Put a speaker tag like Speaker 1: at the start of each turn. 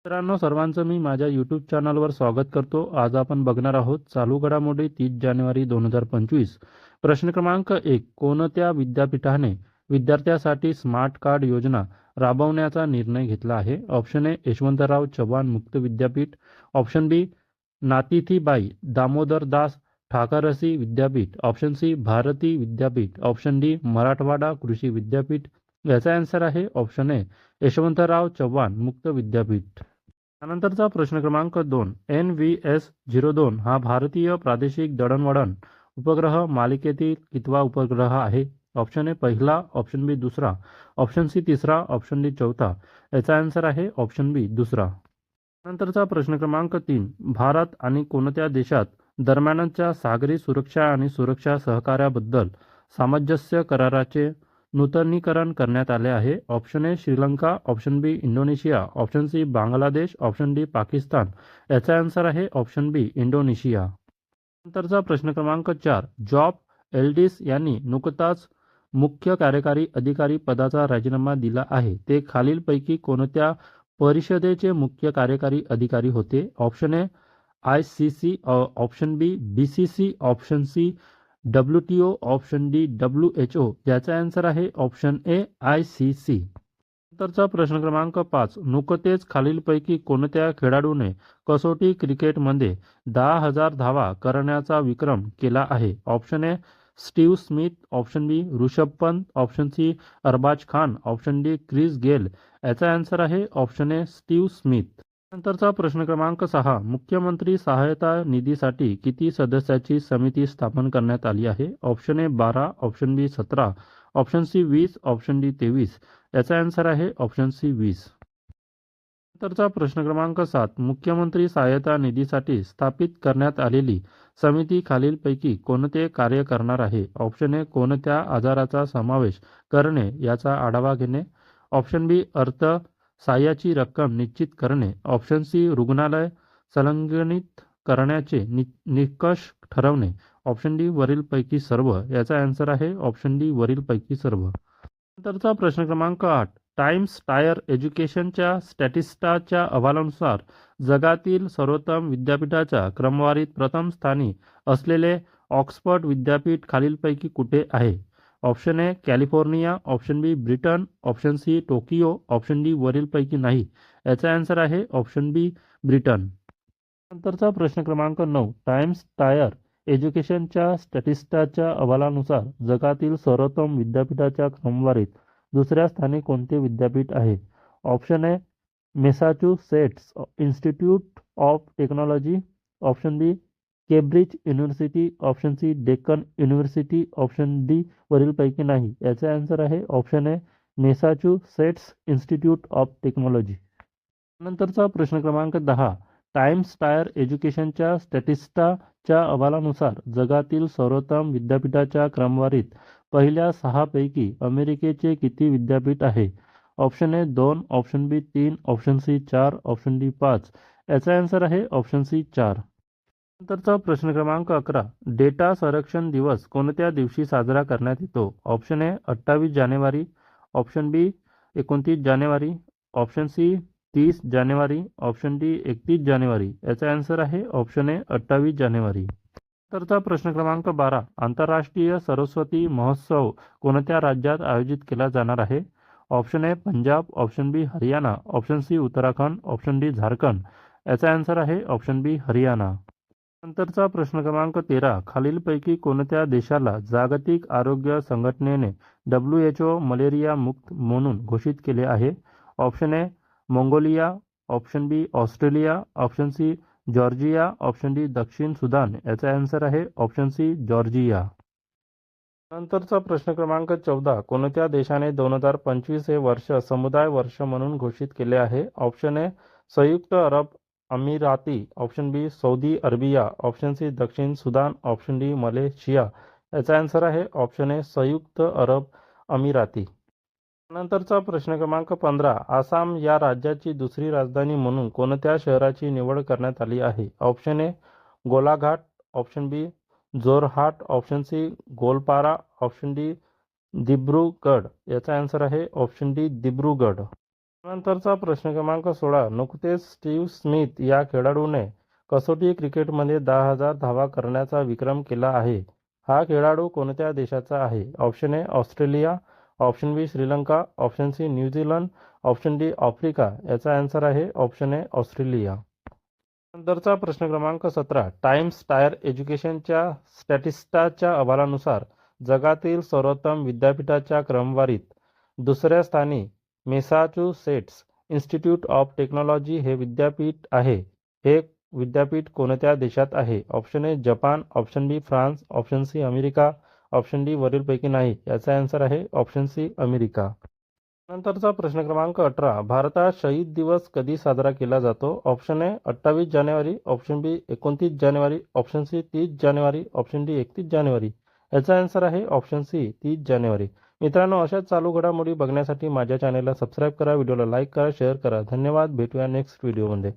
Speaker 1: मित्रांनो, सर्वांचं मी माझ्या यूट्यूब चॅनलवर स्वागत करतो. आज आपण बघणार आहोत चालू घडामोडी 30 जानेवारी 2025. प्रश्न क्रमांक 1. कोणत्या विद्यापीठाने विद्यार्थ्यांसाठी स्मार्ट कार्ड योजना राबवण्याचा निर्णय घेतला आहे? ऑप्शन ए यशवंतराव चव्हाण मुक्त विद्यापीठ, ऑप्शन बी नातीथीबाई दामोदर दास ठाकरसी विद्यापीठ, option C Bharati Vidyapeeth, option D Marathwada कृषी विद्यापीठ. याचा आन्सर आहे ऑप्शन ए यशवंतराव चव्हाण मुक्त विद्यापीठ. त्यानंतरचा प्रश्न क्रमांक 2. NVS-02 हा भारतीय प्रादेशिक दळणवळण उपग्रह मालिकेतील कितवा उपग्रह आहे? ऑप्शन ए पहिला, ऑप्शन बी दुसरा, ऑप्शन सी तिसरा, ऑप्शन डी चौथा. याचा आन्सर आहे ऑप्शन बी दुसरा. नंतरचा प्रश्न क्रमांक 3. भारत आणि कोणत्या देशात दरम्यानच्या सागरी सुरक्षा आणि सुरक्षा सहकार्याबद्दल सामंजस्य कराराचे नूतनीकरण करण्यात आले आहे? Option A Sri Lanka, option B Indonesia, option C Bangladesh, option D Pakistan. याचा आन्सर आहे ऑप्शन बी इंडोनेशिया. नंतरचा प्रश्न क्रमांक 4. जॉब एल्डिस यांनी नुकताच मुख्य कार्यकारी अधिकारी पदाचा राजीनामा दिला आहे. ते खालीलपैकी कोणत्या परिषदेचे मुख्य कार्यकारी अधिकारी होते? Option A ICC, option B BCC, option C WTO, option D WHO. याचा आन्सर आहे ऑप्शन ए ICC. नंतरचा प्रश्न क्रमांक 5. नुकतेच खालीलपैकी कोणत्या खेळाडूने कसोटी क्रिकेटमध्ये 10,000 धावा करण्याचा विक्रम केला आहे? Option A Steve Smith, option B Rishabh Pant, option C Arbaaz Khan, option D Chris Gayle. याचा आन्सर आहे ऑप्शन ए स्टीव्ह स्मिथ. नंतरचा प्रश्न क्रमांक 6. मुख्यमंत्री सहायता निधीसाठी किती सदस्याची समिती स्थापन करण्यात आली आहे? Option A 12, option B 17, option C 20, option D 23. याचा आन्सर आहे ऑप्शन सी 20. नंतरचा प्रश्न क्रमांक 7. मुख्यमंत्री सहायता निधीसाठी स्थापित करण्यात आलेली समिती खालीलपैकी कोणते कार्य करणार आहे? ऑप्शन ए कोणत्या आजाराचा समावेश करणे याचा आढावा घेणे, ऑप्शन बी अर्थ सहाय्याची रक्कम निश्चित करणे, ऑप्शन सी रुग्णालय संलग्नित करण्याचे निकष ठरवणे, ऑप्शन डी वरीलपैकी सर्व. याचा आन्सर आहे ऑप्शन डी वरीलपैकी सर्व. नंतरचा प्रश्न क्रमांक 8. टाइम्स टायर एज्युकेशनच्या स्टॅटिस्टाच्या अहवालानुसार जगातील सर्वोत्तम विद्यापीठाच्या क्रमवारीत प्रथम स्थानी असलेले ऑक्सफर्ड विद्यापीठ खालीलपैकी कुठे आहे? Option A California, option B Britain, option C Tokyo, option D वरीलपैकी नाही. याचा आन्सर आहे ऑप्शन बी ब्रिटन. नंतरचा प्रश्न क्रमांक 9. टाइम्स टायर एज्युकेशनच्या स्टॅटिस्टाच्या अहवालानुसार जगातील सर्वोत्तम विद्यापीठाच्या क्रमवारीत दुसऱ्या स्थानी कोणते विद्यापीठ आहे? Option A Massachusetts Institute of Technology, option B Cambridge University, option C Deccan University, option D वरीलपैकी नाही. याचे आन्सर आहे option A Massachusetts Institute of Technology. नंतरचा प्रश्न क्रमांक 10. टाइम्स टायर एज्युकेशनच्या स्टॅटिस्टाच्या अहवालानुसार जगातील सर्वोत्तम विद्यापीठाच्या क्रमवारीत पहिल्या 6 पैकी अमेरिकेचे किती विद्यापीठ आहे? Option A 2, option B 3, option C 4, option D 5. याचा आन्सर आहे ऑप्शन सी 4. नंतरचा प्रश्न क्रमांक 11. डेटा संरक्षण दिवस कोणत्या दिवशी साजरा करण्यात येतो? ऑप्शन ए 28 जानेवारी, ऑप्शन बी 29 जानेवारी, ऑप्शन सी 30 जानेवारी, ऑप्शन डी 31 जानेवारी. याचा आन्सर आहे ऑप्शन ए 28 जानेवारी. नंतरचा प्रश्न क्रमांक 12. आंतरराष्ट्रीय सरस्वती महोत्सव कोणत्या राज्यात आयोजित केला जाणार आहे? Option A Punjab, option B Haryana, option C Uttarakhand, option D Jharkhand. याचा आन्सर आहे ऑप्शन बी हरियाणा. नंतरचा प्रश्न क्रमांक 13. खालीलपैकी कोणत्या देशाला जागतिक आरोग्य संघटनेने WHO मलेरिया मुक्त म्हणून घोषित केले आहे? Option A Mongolia, option B Australia, option C Georgia, option D दक्षिण सुदान. याचा आन्सर आहे ऑप्शन सी जॉर्जिया. नंतरचा प्रश्न क्रमांक 14. कोणत्या देशाने 2025 हे वर्ष समुदाय वर्ष म्हणून घोषित केले आहे? ऑप्शन ए संयुक्त अरब अमिराती, ऑप्शन बी सौदी अरेबिया, ऑप्शन सी दक्षिण सुदान, ऑप्शन डी मलेशिया. याचा आन्सर आहे ऑप्शन ए संयुक्त अरब अमिराती. नंतरचा प्रश्न क्रमांक 15. आसाम या राज्याची दुसरी राजधानी म्हणून कोणत्या शहराची निवड करण्यात आली आहे? Option A Golaghat, option B Jorhat, option C Goalpara, option D Dibrugarh. याचा आन्सर आहे ऑप्शन डी दिब्रुगढ. नंतरचा प्रश्न क्रमांक 16. नुकतेच स्टीव्ह स्मिथ या खेळाडूने कसोटी क्रिकेटमध्ये 10,000 धावा करण्याचा विक्रम केला आहे. हा खेळाडू कोणत्या देशाचा आहे? Option A Australia, option B Sri Lanka, option C New Zealand, option D Africa. याचा आन्सर आहे ऑप्शन ए ऑस्ट्रेलिया. नंतरचा प्रश्न क्रमांक 17. टाइम्स टायर एज्युकेशनच्या स्टॅटिस्टाच्या अहवालानुसार जगातील सर्वोत्तम विद्यापीठाच्या क्रमवारीत दुसऱ्या स्थानी मेसाचुसेट्स इन्स्टिट्यूट ऑफ टेक्नॉलॉजी हे विद्यापीठ आहे. हे विद्यापीठ कोणत्या देशात आहे? Option A Japan, option B France, option C America, option D वरीलपैकी नाही. याचा आन्सर आहे ऑप्शन सी अमेरिका. नंतरचा प्रश्न क्रमांक 18. भारतात शहीद दिवस कधी साजरा केला जातो? ऑप्शन ए 28 जानेवारी, ऑप्शन बी 29 जानेवारी, ऑप्शन सी 30 जानेवारी, ऑप्शन डी 31 जानेवारी. याचा आन्सर आहे ऑप्शन सी 30 जानेवारी. मित्रांनो, अशाच चालू घडामोडी बघण्यासाठी माझ्या चॅनलला सबस्क्राईब करा, व्हिडिओला लाईक करा, शेअर करा. धन्यवाद. भेटूया नेक्स्ट व्हिडिओमध्ये.